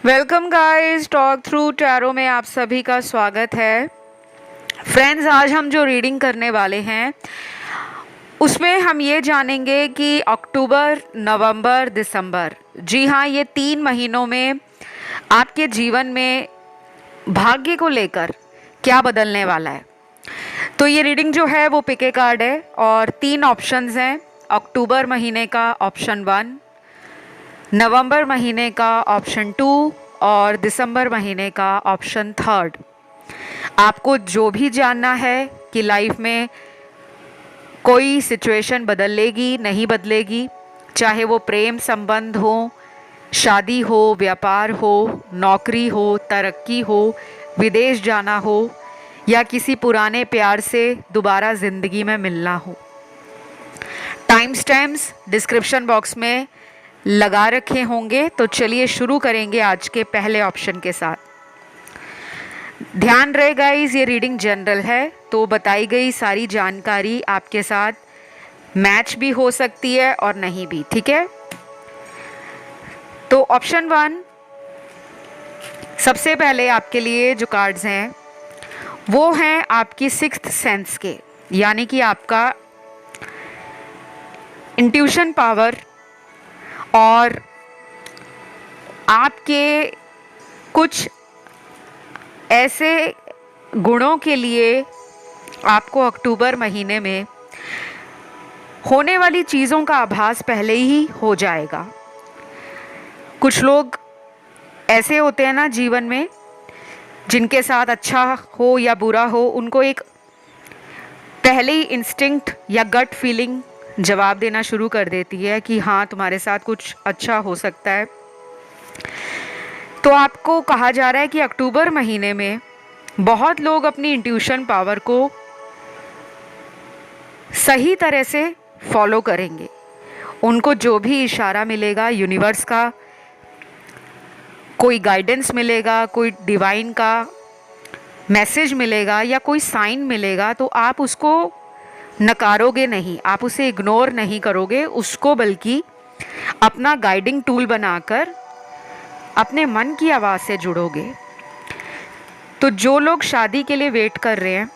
Welcome guys, talk through tarot में आप सभी का स्वागत है। फ्रेंड्स, आज हम जो रीडिंग करने वाले हैं उसमें हम ये जानेंगे कि अक्टूबर, नवंबर, दिसंबर, जी हाँ, ये 3 महीनों में आपके जीवन में भाग्य को लेकर क्या बदलने वाला है। तो ये रीडिंग जो है वो पिक ए कार्ड है और 3 ऑप्शंस हैं। अक्टूबर महीने का ऑप्शन 1, नवंबर महीने का ऑप्शन 2 और दिसंबर महीने का ऑप्शन 3। आपको जो भी जानना है कि लाइफ में कोई सिचुएशन बदलेगी नहीं बदलेगी, चाहे वो प्रेम संबंध हो, शादी हो, व्यापार हो, नौकरी हो, तरक्की हो, विदेश जाना हो या किसी पुराने प्यार से दोबारा ज़िंदगी में मिलना हो। टाइम स्टैम्प्स डिस्क्रिप्शन बॉक्स में लगा रखे होंगे। तो चलिए शुरू करेंगे आज के पहले ऑप्शन के साथ। ध्यान रहे गाइस, ये रीडिंग जनरल है, तो बताई गई सारी जानकारी आपके साथ मैच भी हो सकती है और नहीं भी, ठीक है। तो ऑप्शन 1, सबसे पहले आपके लिए जो कार्ड्स हैं वो हैं आपकी सिक्स्थ सेंस के, यानी कि आपका इंट्यूशन पावर और आपके कुछ ऐसे गुणों के लिए आपको अक्टूबर महीने में होने वाली चीज़ों का आभास पहले ही हो जाएगा। कुछ लोग ऐसे होते हैं ना जीवन में, जिनके साथ अच्छा हो या बुरा हो, उनको एक पहले ही इंस्टिंक्ट या गट फीलिंग जवाब देना शुरू कर देती है कि हाँ, तुम्हारे साथ कुछ अच्छा हो सकता है। तो आपको कहा जा रहा है कि अक्टूबर महीने में बहुत लोग अपनी इंट्यूशन पावर को सही तरह से फॉलो करेंगे। उनको जो भी इशारा मिलेगा यूनिवर्स का, कोई गाइडेंस मिलेगा, कोई डिवाइन का मैसेज मिलेगा या कोई साइन मिलेगा, तो आप उसको नकारोगे नहीं, आप उसे इग्नोर नहीं करोगे उसको, बल्कि अपना गाइडिंग टूल बनाकर अपने मन की आवाज़ से जुड़ोगे। तो जो लोग शादी के लिए वेट कर रहे हैं,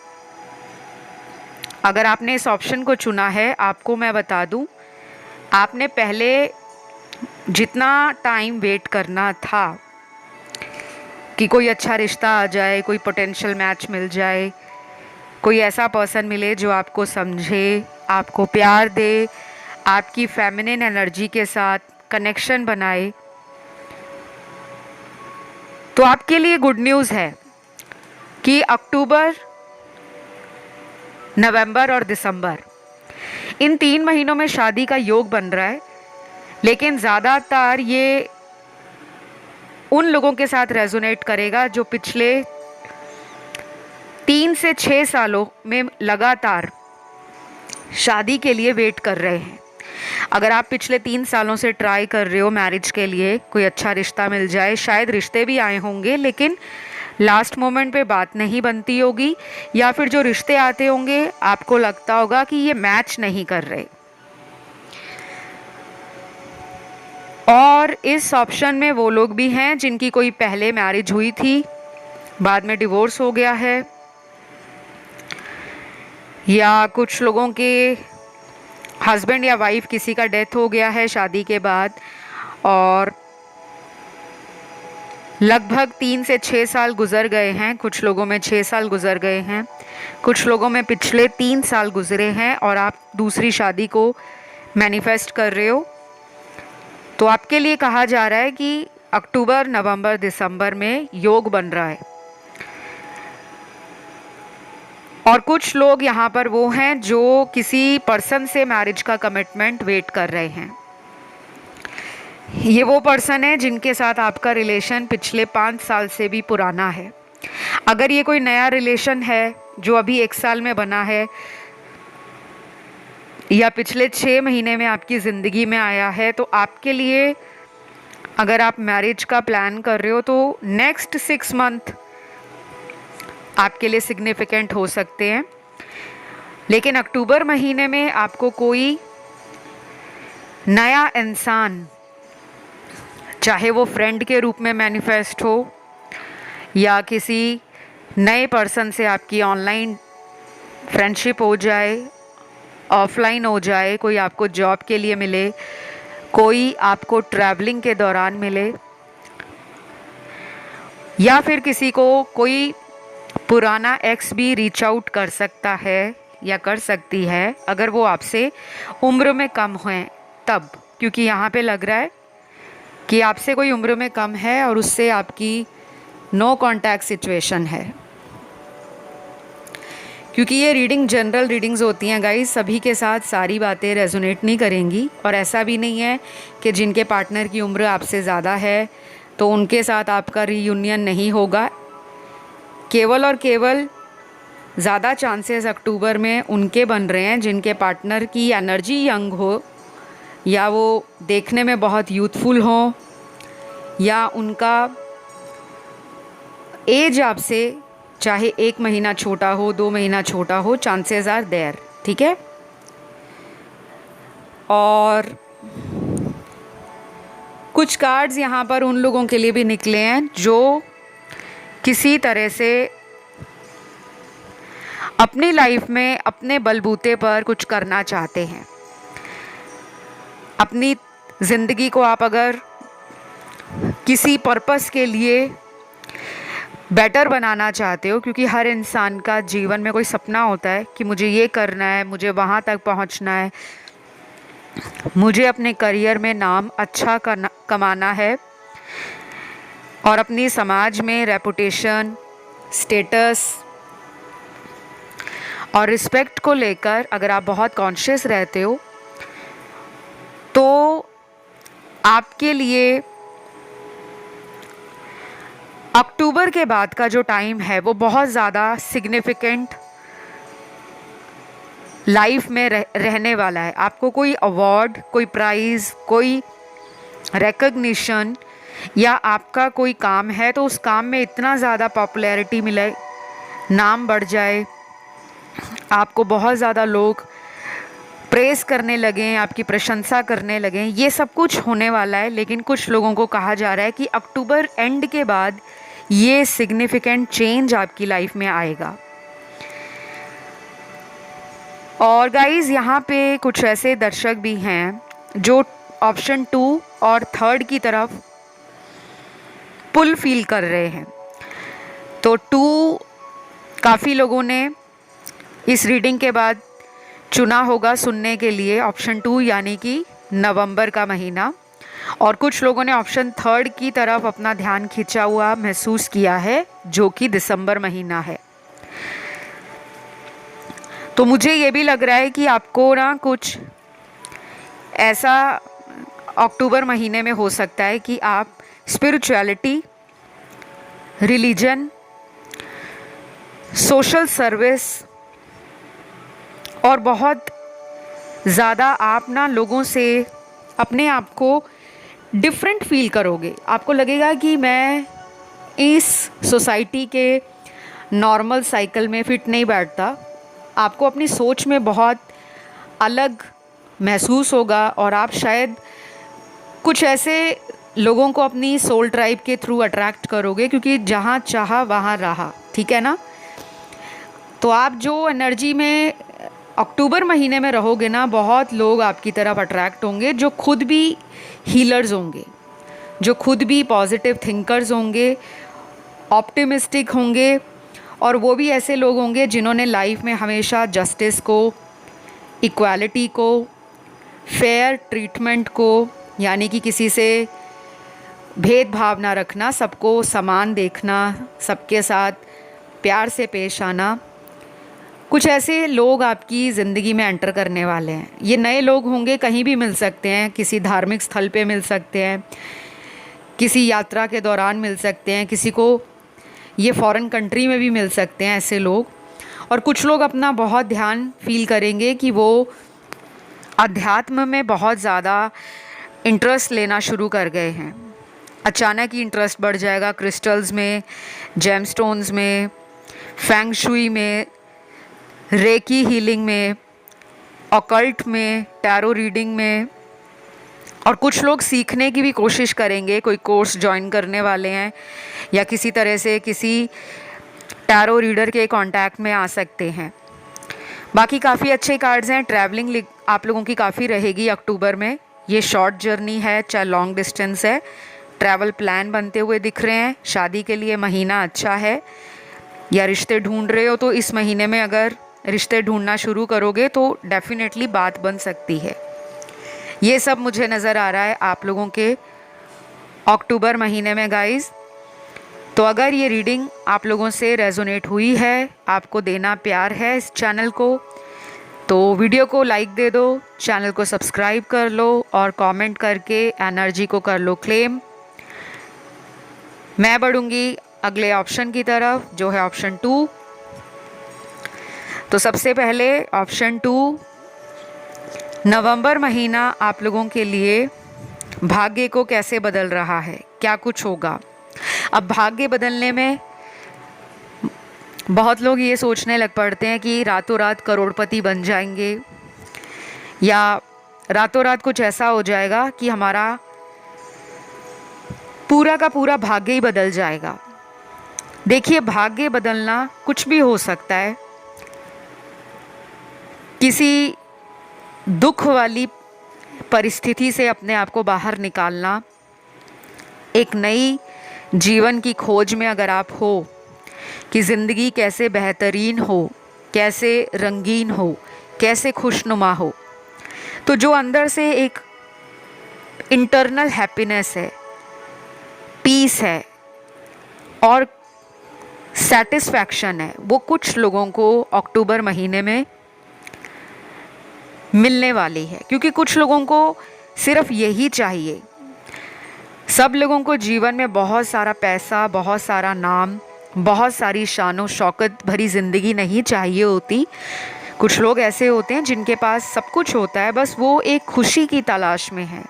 अगर आपने इस ऑप्शन को चुना है, आपको मैं बता दूं, आपने पहले जितना टाइम वेट करना था कि कोई अच्छा रिश्ता आ जाए, कोई पोटेंशियल मैच मिल जाए, कोई ऐसा पर्सन मिले जो आपको समझे, आपको प्यार दे, आपकी फेमिनिन एनर्जी के साथ कनेक्शन बनाए, तो आपके लिए गुड न्यूज़ है कि अक्टूबर, नवंबर और दिसंबर, इन 3 महीनों में शादी का योग बन रहा है। लेकिन ज़्यादातर ये उन लोगों के साथ रेजोनेट करेगा जो पिछले 3 से 6 सालों में लगातार शादी के लिए वेट कर रहे हैं। अगर आप पिछले 3 सालों से ट्राई कर रहे हो मैरिज के लिए, कोई अच्छा रिश्ता मिल जाए, शायद रिश्ते भी आए होंगे लेकिन लास्ट मोमेंट पे बात नहीं बनती होगी, या फिर जो रिश्ते आते होंगे आपको लगता होगा कि ये मैच नहीं कर रहे। और इस ऑप्शन में वो लोग भी हैं जिनकी कोई पहले मैरिज हुई थी, बाद में डिवोर्स हो गया है, या कुछ लोगों के हस्बैंड या वाइफ किसी का डेथ हो गया है शादी के बाद, और लगभग 3 से 6 साल गुजर गए हैं। कुछ लोगों में 6 साल गुजर गए हैं, कुछ लोगों में पिछले 3 साल गुजरे हैं, और आप दूसरी शादी को मैनिफेस्ट कर रहे हो। तो आपके लिए कहा जा रहा है कि अक्टूबर, नवंबर, दिसंबर में योग बन रहा है। और कुछ लोग यहाँ पर वो हैं जो किसी पर्सन से मैरिज का कमिटमेंट वेट कर रहे हैं। ये वो पर्सन है जिनके साथ आपका रिलेशन पिछले 5 साल से भी पुराना है। अगर ये कोई नया रिलेशन है जो अभी 1 साल में बना है, या पिछले 6 महीने में आपकी ज़िंदगी में आया है, तो आपके लिए, अगर आप मैरिज का प्लान कर रहे हो, तो नेक्स्ट 6 मंथ आपके लिए सिग्निफिकेंट हो सकते हैं। लेकिन अक्टूबर महीने में आपको कोई नया इंसान चाहे वो फ्रेंड के रूप में मैनिफेस्ट हो या किसी नए पर्सन से आपकी ऑनलाइन फ्रेंडशिप हो जाए, ऑफलाइन हो जाए, कोई आपको जॉब के लिए मिले, कोई आपको ट्रैवलिंग के दौरान मिले, या फिर किसी को कोई पुराना एक्स भी रीच आउट कर सकता है या कर सकती है, अगर वो आपसे उम्र में कम हैं तब, क्योंकि यहाँ पे लग रहा है कि आपसे कोई उम्र में कम है और उससे आपकी नो कांटेक्ट सिचुएशन है। क्योंकि ये रीडिंग जनरल रीडिंग्स होती हैं गाइस, सभी के साथ सारी बातें रेजोनेट नहीं करेंगी, और ऐसा भी नहीं है कि जिनके पार्टनर की उम्र आपसे ज़्यादा है तो उनके साथ आपका रीयूनियन नहीं होगा। केवल और केवल ज़्यादा चांसेस अक्टूबर में उनके बन रहे हैं जिनके पार्टनर की एनर्जी यंग हो, या वो देखने में बहुत यूथफुल हो, या उनका एज आपसे चाहे 1 महीना छोटा हो, 2 महीना छोटा हो, चांसेस आर देयर। ठीक है। और कुछ कार्ड्स यहाँ पर उन लोगों के लिए भी निकले हैं जो किसी तरह से अपनी लाइफ में अपने बलबूते पर कुछ करना चाहते हैं। अपनी ज़िंदगी को आप अगर किसी पर्पस के लिए बेटर बनाना चाहते हो, क्योंकि हर इंसान का जीवन में कोई सपना होता है कि मुझे ये करना है, मुझे वहाँ तक पहुँचना है, मुझे अपने करियर में नाम अच्छा कमाना है, और अपनी समाज में रेपुटेशन, स्टेटस और रिस्पेक्ट को लेकर अगर आप बहुत कॉन्शियस रहते हो तो आपके लिए अक्टूबर के बाद का जो टाइम है वो बहुत ज़्यादा सिग्निफिकेंट लाइफ में रहने वाला है। आपको कोई अवार्ड, कोई प्राइज़, कोई रिकग्निशन, या आपका कोई काम है तो उस काम में इतना ज़्यादा पॉपुलैरिटी मिले, नाम बढ़ जाए, आपको बहुत ज़्यादा लोग प्रेस करने लगें, आपकी प्रशंसा करने लगें, ये सब कुछ होने वाला है। लेकिन कुछ लोगों को कहा जा रहा है कि अक्टूबर एंड के बाद ये सिग्निफिकेंट चेंज आपकी लाइफ में आएगा। और गाइज़ यहाँ पे कुछ ऐसे दर्शक भी हैं जो ऑप्शन 2 और 3 की तरफ पुल फील कर रहे हैं। तो 2 काफ़ी लोगों ने इस रीडिंग के बाद चुना होगा सुनने के लिए, ऑप्शन 2 यानी कि नवंबर का महीना, और कुछ लोगों ने ऑप्शन 3 की तरफ अपना ध्यान खिंचा हुआ महसूस किया है जो कि दिसंबर महीना है। तो मुझे ये भी लग रहा है कि आपको ना कुछ ऐसा अक्टूबर महीने में हो सकता है कि आप स्पिरिचुअलिटी, रिलीजन, सोशल सर्विस और बहुत ज़्यादा आप ना लोगों से अपने आप को डिफरेंट फील करोगे। आपको लगेगा कि मैं इस सोसाइटी के नॉर्मल साइकिल में फिट नहीं बैठता। आपको अपनी सोच में बहुत अलग महसूस होगा, और आप शायद कुछ ऐसे लोगों को अपनी सोल ट्राइब के थ्रू अट्रैक्ट करोगे, क्योंकि जहाँ चाहा वहाँ रहा। ठीक है ना। तो आप जो एनर्जी में अक्टूबर महीने में रहोगे ना, बहुत लोग आपकी तरफ अट्रैक्ट होंगे जो खुद भी हीलर्स होंगे, जो खुद भी पॉजिटिव थिंकर्स होंगे, ऑप्टिमिस्टिक होंगे, और वो भी ऐसे लोग होंगे जिन्होंने लाइफ में हमेशा जस्टिस को, इक्वालिटी को, फेयर ट्रीटमेंट को, यानी कि किसी से भेदभाव ना रखना, सबको समान देखना, सबके साथ प्यार से पेश आना, कुछ ऐसे लोग आपकी ज़िंदगी में एंटर करने वाले हैं। ये नए लोग होंगे, कहीं भी मिल सकते हैं, किसी धार्मिक स्थल पे मिल सकते हैं, किसी यात्रा के दौरान मिल सकते हैं, किसी को ये फॉरेन कंट्री में भी मिल सकते हैं ऐसे लोग। और कुछ लोग अपना बहुत ध्यान फील करेंगे कि वो अध्यात्म में बहुत ज़्यादा इंटरेस्ट लेना शुरू कर गए हैं। अचानक ही इंटरेस्ट बढ़ जाएगा क्रिस्टल्स में, जेमस्टोन्स में, फेंग शुई में, रेकी हीलिंग में, ऑकल्ट में, टैरो रीडिंग में, और कुछ लोग सीखने की भी कोशिश करेंगे, कोई कोर्स ज्वाइन करने वाले हैं या किसी तरह से किसी टैरो रीडर के कांटेक्ट में आ सकते हैं। बाकी काफ़ी अच्छे कार्ड्स हैं। ट्रैवलिंग आप लोगों की काफ़ी रहेगी अक्टूबर में। ये शॉर्ट जर्नी है चाहे लॉन्ग डिस्टेंस है, ट्रैवल प्लान बनते हुए दिख रहे हैं। शादी के लिए महीना अच्छा है, या रिश्ते ढूंढ रहे हो तो इस महीने में अगर रिश्ते ढूंढना शुरू करोगे तो डेफिनेटली बात बन सकती है। ये सब मुझे नज़र आ रहा है आप लोगों के अक्टूबर महीने में गाइस। तो अगर ये रीडिंग आप लोगों से रेजोनेट हुई है, आपको देना प्यार है इस चैनल को, तो वीडियो को लाइक दे दो, चैनल को सब्सक्राइब कर लो और कमेंट करके एनर्जी को कर लो क्लेम। मैं बढ़ूंगी अगले ऑप्शन की तरफ जो है ऑप्शन 2। तो सबसे पहले ऑप्शन 2, नवंबर महीना आप लोगों के लिए भाग्य को कैसे बदल रहा है, क्या कुछ होगा। अब भाग्य बदलने में बहुत लोग ये सोचने लग पड़ते हैं कि रातों रात करोड़पति बन जाएंगे या रातों रात कुछ ऐसा हो जाएगा कि हमारा पूरा का पूरा भाग्य ही बदल जाएगा। देखिए, भाग्य बदलना कुछ भी हो सकता है। किसी दुख वाली परिस्थिति से अपने आप को बाहर निकालना, एक नई जीवन की खोज में अगर आप हो कि ज़िंदगी कैसे बेहतरीन हो, कैसे रंगीन हो, कैसे खुशनुमा हो, तो जो अंदर से एक इंटरनल हैप्पीनेस है, पीस है और सेटिस्फैक्शन है, वो कुछ लोगों को अक्टूबर महीने में मिलने वाली है। क्योंकि कुछ लोगों को सिर्फ यही चाहिए। सब लोगों को जीवन में बहुत सारा पैसा, बहुत सारा नाम, बहुत सारी शानो शौकत भरी ज़िंदगी नहीं चाहिए होती। कुछ लोग ऐसे होते हैं जिनके पास सब कुछ होता है, बस वो एक खुशी की तलाश में है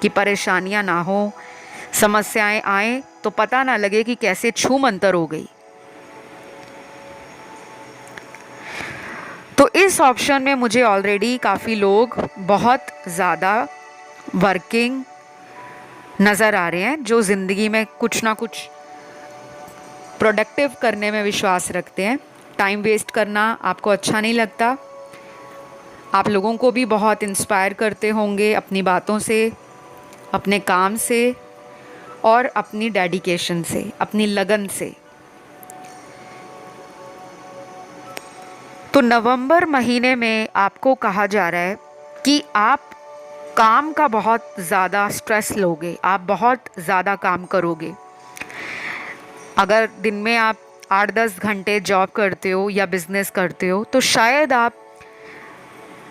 कि परेशानियां ना हो, समस्याएं आए तो पता ना लगे कि कैसे छू मंतर हो गई। तो इस ऑप्शन में मुझे ऑलरेडी काफ़ी लोग बहुत ज़्यादा वर्किंग नज़र आ रहे हैं, जो ज़िंदगी में कुछ ना कुछ प्रोडक्टिव करने में विश्वास रखते हैं। टाइम वेस्ट करना आपको अच्छा नहीं लगता। आप लोगों को भी बहुत इंस्पायर करते होंगे अपनी बातों से, अपने काम से और अपनी डेडिकेशन से, अपनी लगन से। तो नवंबर महीने में आपको कहा जा रहा है कि आप काम का बहुत ज़्यादा स्ट्रेस लोगे, आप बहुत ज़्यादा काम करोगे। अगर दिन में आप 8-10 घंटे जॉब करते हो या बिज़नेस करते हो तो शायद आप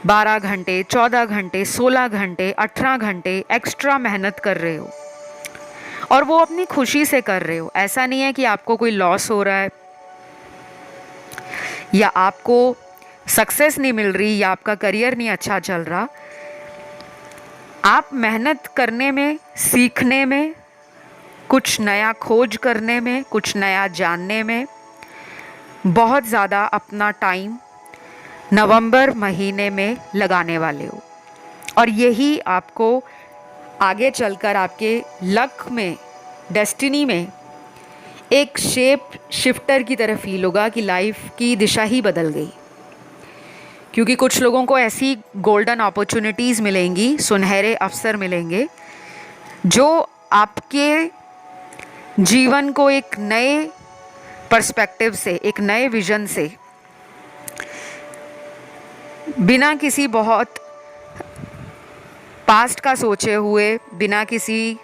12 घंटे, 14 घंटे, 16 घंटे, 18 घंटे एक्स्ट्रा मेहनत कर रहे हो और वो अपनी खुशी से कर रहे हो। ऐसा नहीं है कि आपको कोई लॉस हो रहा है या आपको सक्सेस नहीं मिल रही या आपका करियर नहीं अच्छा चल रहा। आप मेहनत करने में, सीखने में, कुछ नया खोज करने में, कुछ नया जानने में बहुत ज़्यादा अपना टाइम नवंबर महीने में लगाने वाले हो। और यही आपको आगे चलकर आपके लक में, डेस्टिनी में एक शेप शिफ्टर की तरह फील होगा कि लाइफ की दिशा ही बदल गई। क्योंकि कुछ लोगों को ऐसी गोल्डन अपॉर्चुनिटीज़ मिलेंगी, सुनहरे अवसर मिलेंगे जो आपके जीवन को एक नए पर्सपेक्टिव से, एक नए विजन से, बिना किसी बहुत पास्ट का सोचे हुए, बिना किसी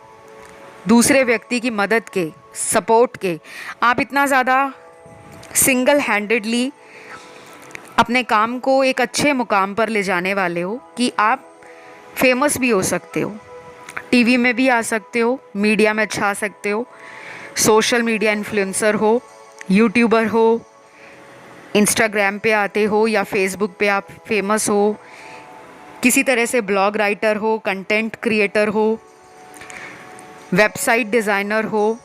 दूसरे व्यक्ति की मदद के, सपोर्ट के, आप इतना ज़्यादा सिंगल हैंडेडली अपने काम को एक अच्छे मुकाम पर ले जाने वाले हो कि आप फेमस भी हो सकते हो, टीवी में भी आ सकते हो, मीडिया में छा सकते हो, सोशल मीडिया इन्फ्लुएंसर हो, यूट्यूबर हो, इंस्टाग्राम पे आते हो या फेसबुक पे आप फेमस हो, किसी तरह से ब्लॉग राइटर हो, कंटेंट क्रिएटर हो, वेबसाइट डिज़ाइनर हो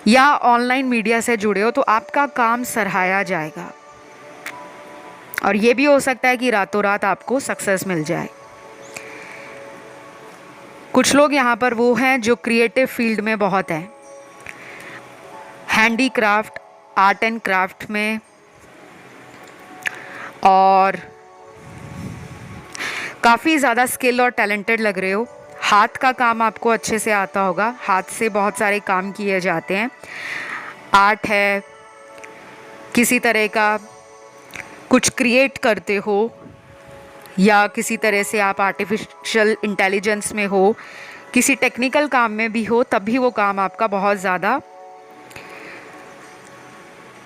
या ऑनलाइन मीडिया से जुड़े हो, तो आपका काम सराहा जाएगा। और ये भी हो सकता है कि रातों रात आपको सक्सेस मिल जाए। कुछ लोग यहाँ पर वो हैं जो क्रिएटिव फील्ड में बहुत हैं, हैंडीक्राफ्ट, आर्ट एंड क्राफ्ट में, और काफ़ी ज़्यादा स्किल और टैलेंटेड लग रहे हो। हाथ का काम आपको अच्छे से आता होगा, हाथ से बहुत सारे काम किए जाते हैं। आर्ट है, किसी तरह का कुछ क्रिएट करते हो, या किसी तरह से आप आर्टिफिशियल इंटेलिजेंस में हो, किसी टेक्निकल काम में भी हो, तब भी वो काम आपका बहुत ज़्यादा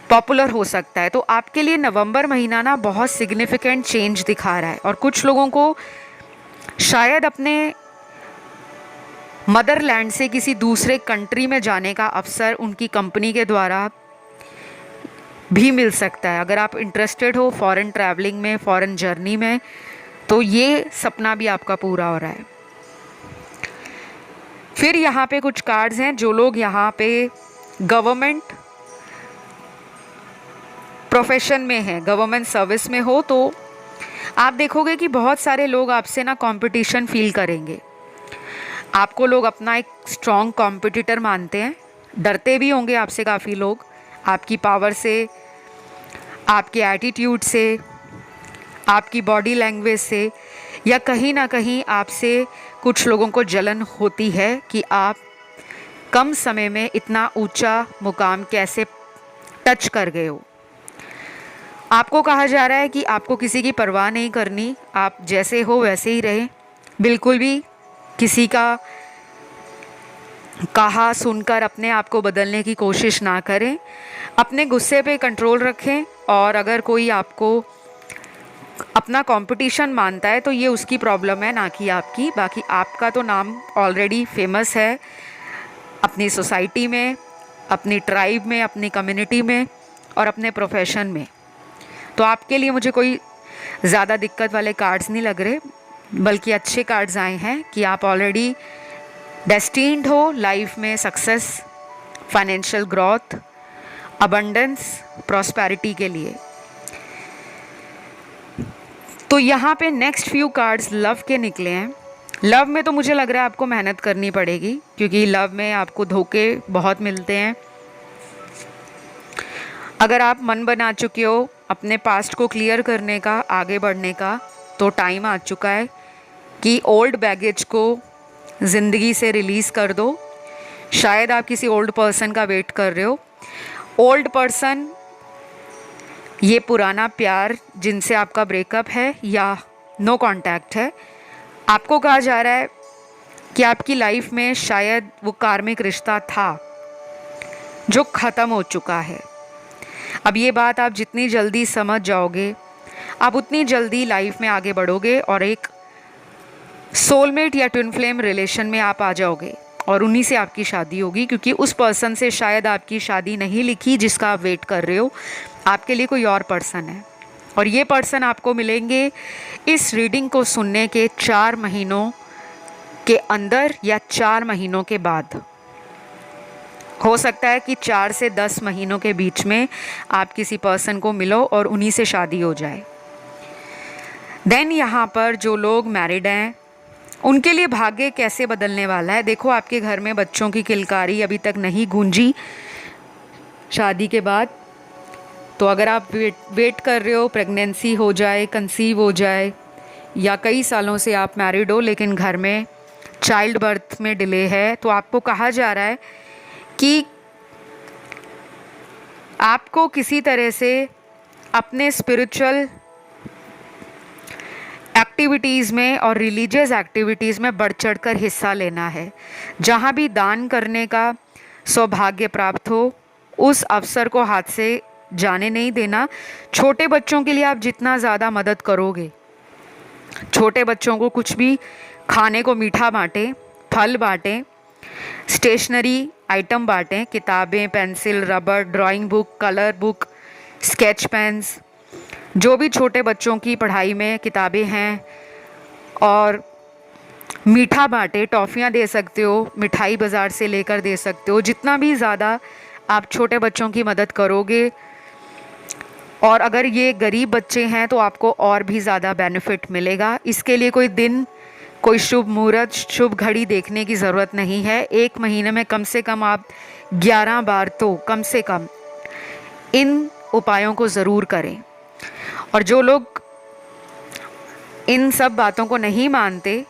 पॉपुलर हो सकता है। तो आपके लिए नवंबर महीना ना बहुत सिग्निफिकेंट चेंज दिखा रहा है, और कुछ लोगों को शायद अपने मदरलैंड से किसी दूसरे कंट्री में जाने का अवसर उनकी कंपनी के द्वारा भी मिल सकता है। अगर आप इंटरेस्टेड हो फॉरेन ट्रैवलिंग में, फॉरेन जर्नी में, तो ये सपना भी आपका पूरा हो रहा है। फिर यहाँ पे कुछ कार्ड्स हैं, जो लोग यहाँ पे गवर्नमेंट प्रोफेशन में हैं, गवर्नमेंट सर्विस में हो, तो आप देखोगे कि बहुत सारे लोग आपसे ना कंपटीशन फील करेंगे। आपको लोग अपना एक स्ट्रॉन्ग कॉम्पिटिटर मानते हैं, डरते भी होंगे आपसे काफ़ी लोग, आपकी पावर से, आपके एटीट्यूड से, आपकी बॉडी लैंग्वेज से, या कहीं ना कहीं आपसे कुछ लोगों को जलन होती है कि आप कम समय में इतना ऊंचा मुकाम कैसे टच कर गए हो। आपको कहा जा रहा है कि आपको किसी की परवाह नहीं करनी, आप जैसे हो वैसे ही रहें, बिल्कुल भी किसी का कहा सुनकर अपने आप को बदलने की कोशिश ना करें। अपने गुस्से पे कंट्रोल रखें, और अगर कोई आपको अपना कंपटीशन मानता है तो ये उसकी प्रॉब्लम है, ना कि आपकी। बाकी आपका तो नाम ऑलरेडी फेमस है अपनी सोसाइटी में, अपनी ट्राइब में, अपनी कम्युनिटी में, और अपने प्रोफेशन में। तो आपके लिए मुझे कोई ज़्यादा दिक्कत वाले कार्ड्स नहीं लग रहे, बल्कि अच्छे कार्ड्स आए हैं कि आप ऑलरेडी डेस्टिन्ड हो लाइफ में success, financial growth, abundance, prosperity के लिए। तो यहाँ पे नेक्स्ट फ्यू कार्ड्स लव के निकले हैं। लव में तो मुझे लग रहा है आपको मेहनत करनी पड़ेगी, क्योंकि लव में आपको धोखे बहुत मिलते हैं। अगर आप मन बना चुके हो अपने पास्ट को क्लियर करने का, आगे बढ़ने का, तो टाइम आ चुका है कि ओल्ड बैगेज को ज़िंदगी से रिलीज़ कर दो। शायद आप किसी ओल्ड पर्सन का वेट कर रहे हो। ओल्ड पर्सन, ये पुराना प्यार जिनसे आपका ब्रेकअप है या नो कांटेक्ट है, आपको कहा जा रहा है कि आपकी लाइफ में शायद वो कार्मिक रिश्ता था जो ख़त्म हो चुका है। अब ये बात आप जितनी जल्दी समझ जाओगे, आप उतनी जल्दी लाइफ में आगे बढ़ोगे और एक सोलमेट या ट्विन फ्लेम रिलेशन में आप आ जाओगे, और उन्हीं से आपकी शादी होगी, क्योंकि उस पर्सन से शायद आपकी शादी नहीं लिखी जिसका आप वेट कर रहे हो। आपके लिए कोई और पर्सन है, और ये पर्सन आपको मिलेंगे इस रीडिंग को सुनने के 4 महीनों के अंदर या 4 महीनों के बाद। हो सकता है कि 4 से 10 महीनों के बीच में आप किसी पर्सन को मिलो और उन्हीं से शादी हो जाए। देन यहाँ पर जो लोग मैरिड हैं, उनके लिए भाग्य कैसे बदलने वाला है। देखो, आपके घर में बच्चों की किलकारी अभी तक नहीं गूंजी शादी के बाद, तो अगर आप वेट कर रहे हो प्रेगनेंसी हो जाए, कंसीव हो जाए, या कई सालों से आप मैरिड हो लेकिन घर में चाइल्ड बर्थ में डिले है, तो आपको कहा जा रहा है कि आपको किसी तरह से अपने स्पिरिचुअल एक्टिविटीज़ में और रिलीजियस एक्टिविटीज़ में बढ़ चढ़कर हिस्सा लेना है। जहाँ भी दान करने का सौभाग्य प्राप्त हो, उस अवसर को हाथ से जाने नहीं देना। छोटे बच्चों के लिए आप जितना ज़्यादा मदद करोगे, छोटे बच्चों को कुछ भी खाने को मीठा बांटें, फल बांटें, स्टेशनरी आइटम बांटें, किताबें, pencil, rubber, drawing book, colour book, sketch pens, जो भी छोटे बच्चों की पढ़ाई में किताबें हैं, और मीठा बांटे, टॉफ़ियाँ दे सकते हो, मिठाई बाज़ार से लेकर दे सकते हो। जितना भी ज़्यादा आप छोटे बच्चों की मदद करोगे, और अगर ये गरीब बच्चे हैं तो आपको और भी ज़्यादा बेनिफिट मिलेगा। इसके लिए कोई दिन कोई शुभ मुहूर्त, शुभ घड़ी देखने की ज़रूरत नहीं है। 1 महीने में कम से कम आप 11 बार तो कम से कम इन उपायों को ज़रूर करें। और जो लोग इन सब बातों को नहीं मानते,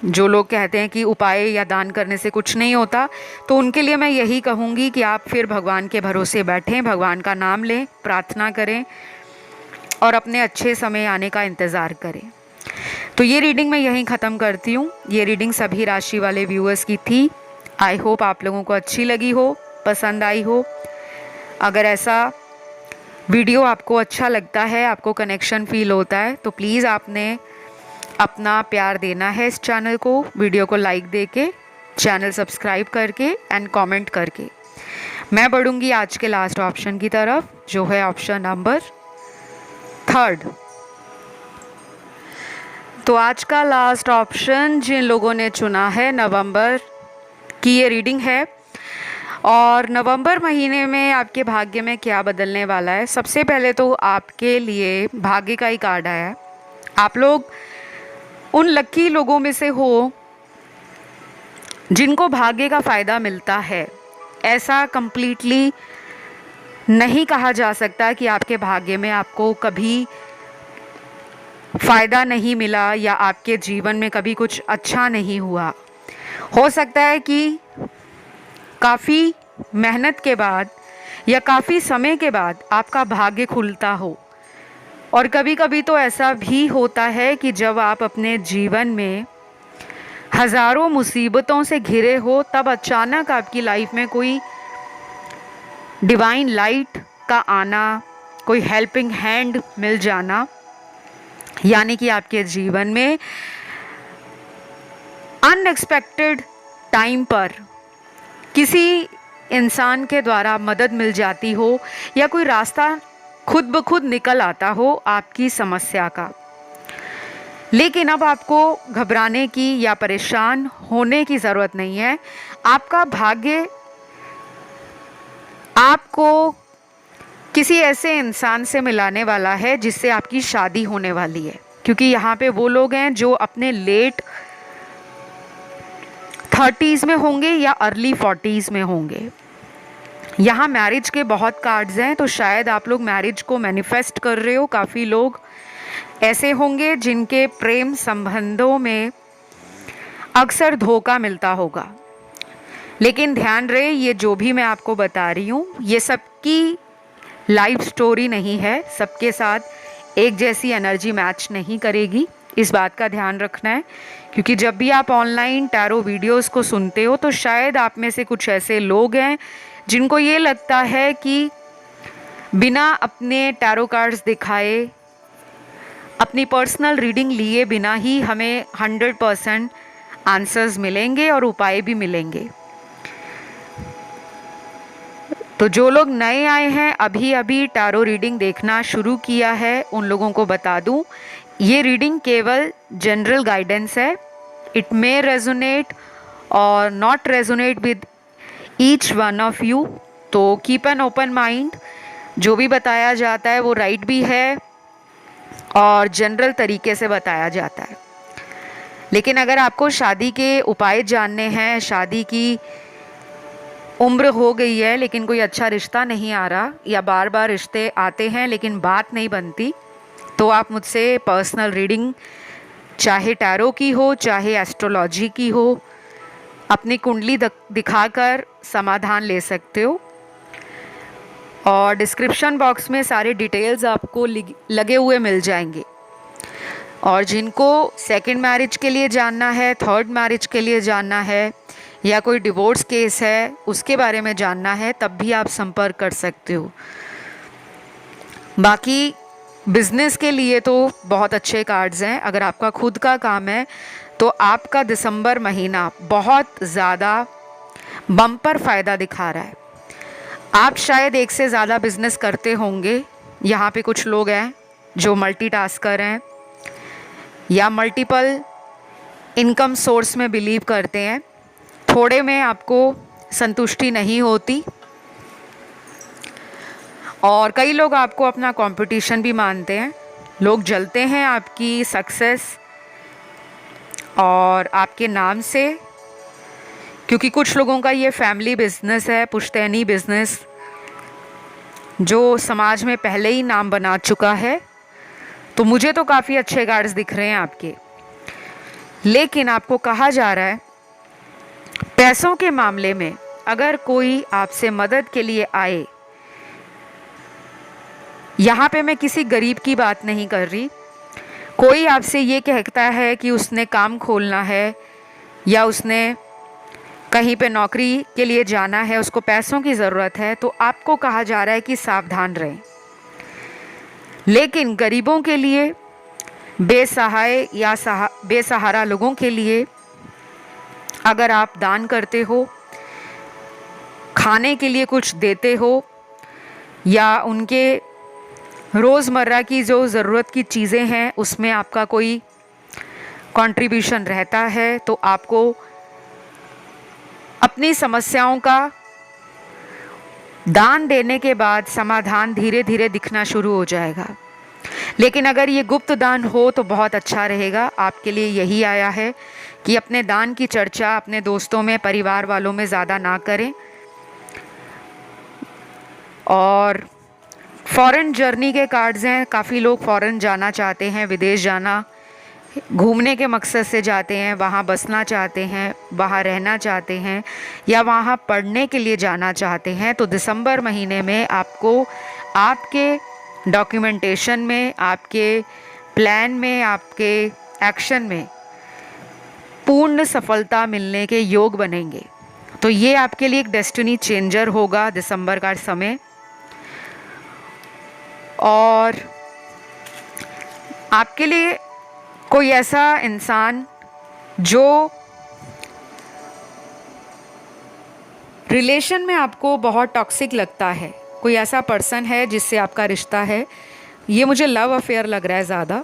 जो लोग कहते हैं कि उपाय या दान करने से कुछ नहीं होता, तो उनके लिए मैं यही कहूँगी कि आप फिर भगवान के भरोसे बैठें, भगवान का नाम लें, प्रार्थना करें और अपने अच्छे समय आने का इंतज़ार करें। तो ये रीडिंग मैं यहीं ख़त्म करती हूँ। ये रीडिंग सभी राशि वाले व्यूअर्स की थी। आई होप आप लोगों को अच्छी लगी हो, पसंद आई हो। अगर ऐसा वीडियो आपको अच्छा लगता है, आपको कनेक्शन फील होता है, तो प्लीज़ आपने अपना प्यार देना है इस चैनल को, वीडियो को लाइक देके, चैनल सब्सक्राइब करके एंड कमेंट करके। मैं बढ़ूँगी आज के लास्ट ऑप्शन की तरफ, जो है ऑप्शन नंबर 3। तो आज का लास्ट ऑप्शन जिन लोगों ने चुना है, नवंबर की ये रीडिंग है और नवंबर महीने में आपके भाग्य में क्या बदलने वाला है। सबसे पहले तो आपके लिए भाग्य का ही कार्ड आया है। आप लोग उन लकी लोगों में से हो जिनको भाग्य का फ़ायदा मिलता है। ऐसा कंप्लीटली नहीं कहा जा सकता कि आपके भाग्य में आपको कभी फ़ायदा नहीं मिला या आपके जीवन में कभी कुछ अच्छा नहीं हुआ। हो सकता है कि काफ़ी मेहनत के बाद या काफ़ी समय के बाद आपका भाग्य खुलता हो। और कभी कभी तो ऐसा भी होता है कि जब आप अपने जीवन में हज़ारों मुसीबतों से घिरे हो, तब अचानक आपकी लाइफ में कोई डिवाइन लाइट का आना, कोई हेल्पिंग हैंड मिल जाना, यानी कि आपके जीवन में अनएक्सपेक्टेड टाइम पर किसी इंसान के द्वारा मदद मिल जाती हो या कोई रास्ता खुद ब खुद निकल आता हो आपकी समस्या का। लेकिन अब आपको घबराने की या परेशान होने की ज़रूरत नहीं है। आपका भाग्य आपको किसी ऐसे इंसान से मिलाने वाला है जिससे आपकी शादी होने वाली है, क्योंकि यहाँ पे वो लोग हैं जो अपने लेट 30s में होंगे या अर्ली 40s में होंगे। यहाँ मैरिज के बहुत कार्ड्स हैं, तो शायद आप लोग मैरिज को मैनिफेस्ट कर रहे हो। काफ़ी लोग ऐसे होंगे जिनके प्रेम संबंधों में अक्सर धोखा मिलता होगा। लेकिन ध्यान रहे, ये जो भी मैं आपको बता रही हूँ, ये सबकी लाइफ स्टोरी नहीं है। सबके साथ एक जैसी एनर्जी मैच नहीं करेगी, इस बात का ध्यान रखना है। क्योंकि जब भी आप ऑनलाइन टैरो वीडियोस को सुनते हो, तो शायद आप में से कुछ ऐसे लोग हैं जिनको ये लगता है कि बिना अपने टैरो कार्ड्स दिखाए, अपनी पर्सनल रीडिंग लिए बिना ही हमें 100% आंसर्स मिलेंगे और उपाय भी मिलेंगे। तो जो लोग नए आए हैं, अभी अभी टैरो रीडिंग देखना शुरू किया है, उन लोगों को बता दूं, ये रीडिंग केवल जनरल गाइडेंस है। इट मे रेजोनेट और not resonate with each one of you. तो कीप एन ओपन माइंड। जो भी बताया जाता है वो राइट भी है और जनरल तरीके से बताया जाता है। लेकिन अगर आपको शादी के उपाय जानने हैं, शादी की उम्र हो गई है लेकिन कोई अच्छा रिश्ता नहीं आ रहा, या बार बार रिश्ते आते हैं लेकिन बात नहीं बनती, तो आप मुझसे पर्सनल रीडिंग, चाहे टैरो की हो चाहे एस्ट्रोलॉजी की हो, अपनी कुंडली दिखाकर समाधान ले सकते हो। और डिस्क्रिप्शन बॉक्स में सारे डिटेल्स आपको लगे हुए मिल जाएंगे। और जिनको सेकंड मैरिज के लिए जानना है, थर्ड मैरिज के लिए जानना है, या कोई डिवोर्स केस है उसके बारे में जानना है, तब भी आप संपर्क कर सकते हो। बाकी बिजनेस के लिए तो बहुत अच्छे कार्ड्स हैं। अगर आपका खुद का काम है तो आपका दिसंबर महीना बहुत ज़्यादा बम्पर फ़ायदा दिखा रहा है। आप शायद एक से ज़्यादा बिजनेस करते होंगे। यहाँ पे कुछ लोग हैं जो मल्टीटास्कर हैं या मल्टीपल इनकम सोर्स में बिलीव करते हैं। थोड़े में आपको संतुष्टि नहीं होती और कई लोग आपको अपना कंपटीशन भी मानते हैं। लोग जलते हैं आपकी सक्सेस और आपके नाम से, क्योंकि कुछ लोगों का ये फैमिली बिजनेस है, पुश्तैनी बिजनेस, जो समाज में पहले ही नाम बना चुका है। तो मुझे तो काफ़ी अच्छे कार्ड्स दिख रहे हैं आपके। लेकिन आपको कहा जा रहा है पैसों के मामले में अगर कोई आपसे मदद के लिए आए, यहाँ पे मैं किसी गरीब की बात नहीं कर रही, कोई आपसे ये कहता है कि उसने काम खोलना है या उसने कहीं पे नौकरी के लिए जाना है, उसको पैसों की ज़रूरत है, तो आपको कहा जा रहा है कि सावधान रहें। लेकिन गरीबों के लिए, बेसहाय या बेसहारा लोगों के लिए अगर आप दान करते हो, खाने के लिए कुछ देते हो या उनके रोज़मर्रा की जो ज़रूरत की चीज़ें हैं उसमें आपका कोई कंट्रीब्यूशन रहता है, तो आपको अपनी समस्याओं का दान देने के बाद समाधान धीरे धीरे दिखना शुरू हो जाएगा। लेकिन अगर ये गुप्त दान हो तो बहुत अच्छा रहेगा। आपके लिए यही आया है कि अपने दान की चर्चा अपने दोस्तों में, परिवार वालों में ज़्यादा ना करें। और फॉरेन जर्नी के कार्ड्स हैं, काफ़ी लोग फॉरेन जाना चाहते हैं, विदेश जाना, घूमने के मकसद से जाते हैं, वहाँ बसना चाहते हैं, वहाँ रहना चाहते हैं या वहाँ पढ़ने के लिए जाना चाहते हैं। तो दिसंबर महीने में आपको आपके डॉक्यूमेंटेशन में, आपके प्लान में, आपके एक्शन में पूर्ण सफलता मिलने के योग बनेंगे। तो ये आपके लिए एक डेस्टिनी चेंजर होगा दिसंबर का समय। और आपके लिए कोई ऐसा इंसान जो रिलेशन में आपको बहुत टॉक्सिक लगता है, कोई ऐसा पर्सन है जिससे आपका रिश्ता है, ये मुझे लव अफेयर लग रहा है ज़्यादा,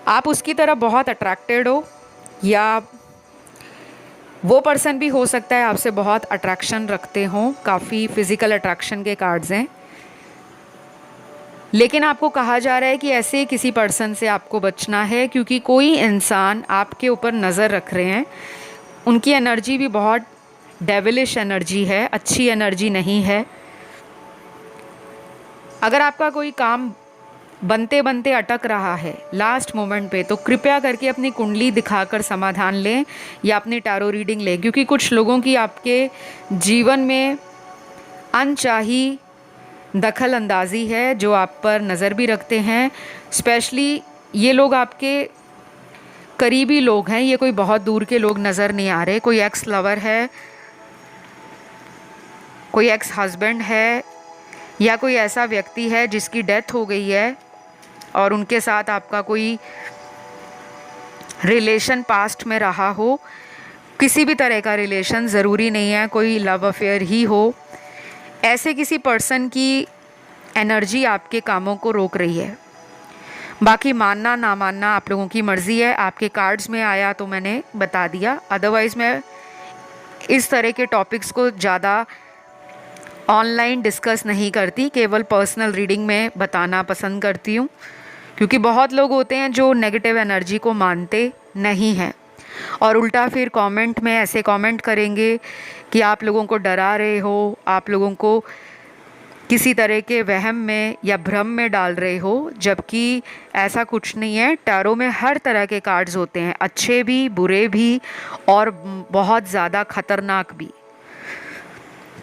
आप उसकी तरफ बहुत अट्रैक्टेड हो या वो पर्सन भी हो सकता है आपसे बहुत अट्रैक्शन रखते हों, काफ़ी फिज़िकल अट्रैक्शन के कार्ड्स हैं। लेकिन आपको कहा जा रहा है कि ऐसे किसी पर्सन से आपको बचना है, क्योंकि कोई इंसान आपके ऊपर नज़र रख रहे हैं। उनकी एनर्जी भी बहुत डेविलिश एनर्जी है, अच्छी एनर्जी नहीं है। अगर आपका कोई काम बनते बनते अटक रहा है लास्ट मोमेंट पे, तो कृपया करके अपनी कुंडली दिखाकर समाधान लें या अपनी टैरो रीडिंग लें, क्योंकि कुछ लोगों की आपके जीवन में अनचाही दखल अंदाजी है जो आप पर नज़र भी रखते हैं। स्पेशली ये लोग आपके करीबी लोग हैं, ये कोई बहुत दूर के लोग नज़र नहीं आ रहे। कोई एक्स लवर है, कोई एक्स हस्बैंड है या कोई ऐसा व्यक्ति है जिसकी डेथ हो गई है और उनके साथ आपका कोई रिलेशन पास्ट में रहा हो। किसी भी तरह का रिलेशन, ज़रूरी नहीं है कोई लव अफेयर ही हो। ऐसे किसी पर्सन की एनर्जी आपके कामों को रोक रही है। बाकी मानना ना मानना आप लोगों की मर्ज़ी है। आपके कार्ड्स में आया तो मैंने बता दिया, अदरवाइज़ मैं इस तरह के टॉपिक्स को ज़्यादा ऑनलाइन डिस्कस नहीं करती, केवल पर्सनल रीडिंग में बताना पसंद करती हूँ, क्योंकि बहुत लोग होते हैं जो नेगेटिव एनर्जी को मानते नहीं हैं और उल्टा फिर कमेंट में ऐसे कमेंट करेंगे कि आप लोगों को डरा रहे हो, आप लोगों को किसी तरह के वहम में या भ्रम में डाल रहे हो, जबकि ऐसा कुछ नहीं है। टैरो में हर तरह के कार्ड्स होते हैं, अच्छे भी, बुरे भी और बहुत ज़्यादा खतरनाक भी।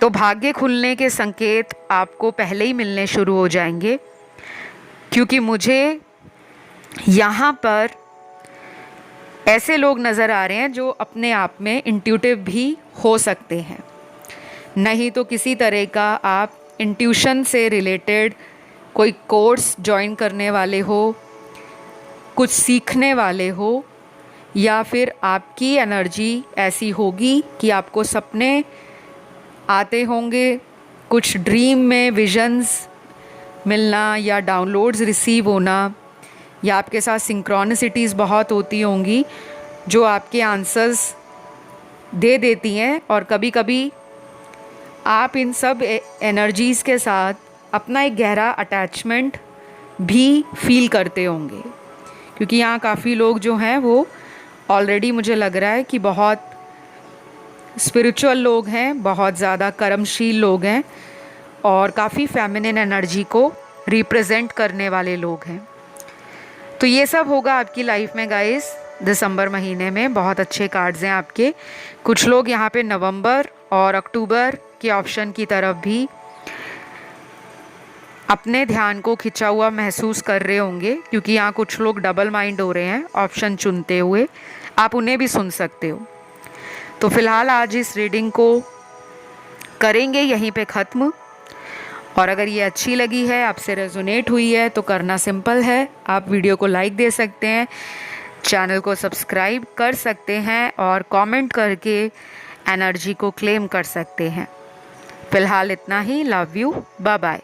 तो भाग्य खुलने के संकेत आपको पहले ही मिलने शुरू हो जाएंगे, क्योंकि मुझे यहाँ पर ऐसे लोग नज़र आ रहे हैं जो अपने आप में इंट्यूटिव भी हो सकते हैं। नहीं तो किसी तरह का आप इंट्यूशन से रिलेटेड कोई कोर्स ज्वाइन करने वाले हो, कुछ सीखने वाले हो, या फिर आपकी एनर्जी ऐसी होगी कि आपको सपने आते होंगे, कुछ ड्रीम में विजन्स मिलना या डाउनलोड्स रिसीव होना, या आपके साथ सिंक्रोनिसिटीज़ बहुत होती होंगी जो आपके आंसर्स दे देती हैं। और कभी कभी आप इन सब एनर्जीज़ के साथ अपना एक गहरा अटैचमेंट भी फील करते होंगे, क्योंकि यहाँ काफ़ी लोग जो हैं वो ऑलरेडी मुझे लग रहा है कि बहुत स्पिरिचुअल लोग हैं, बहुत ज़्यादा कर्मशील लोग हैं और काफ़ी फेमिनिन एनर्जी को रिप्रेजेंट करने वाले लोग हैं। तो ये सब होगा आपकी लाइफ में गाइस दिसंबर महीने में। बहुत अच्छे कार्ड्स हैं आपके। कुछ लोग यहाँ पे नवंबर और अक्टूबर के ऑप्शन की तरफ भी अपने ध्यान को खिंचा हुआ महसूस कर रहे होंगे, क्योंकि यहाँ कुछ लोग डबल माइंड हो रहे हैं ऑप्शन चुनते हुए। आप उन्हें भी सुन सकते हो। तो फिलहाल आज इस रीडिंग को करेंगे यहीं पे ख़त्म। और अगर ये अच्छी लगी है, आपसे रेजोनेट हुई है, तो करना सिंपल है, आप वीडियो को लाइक दे सकते हैं, चैनल को सब्सक्राइब कर सकते हैं और कमेंट करके एनर्जी को क्लेम कर सकते हैं। फिलहाल इतना ही। Love you, bye bye.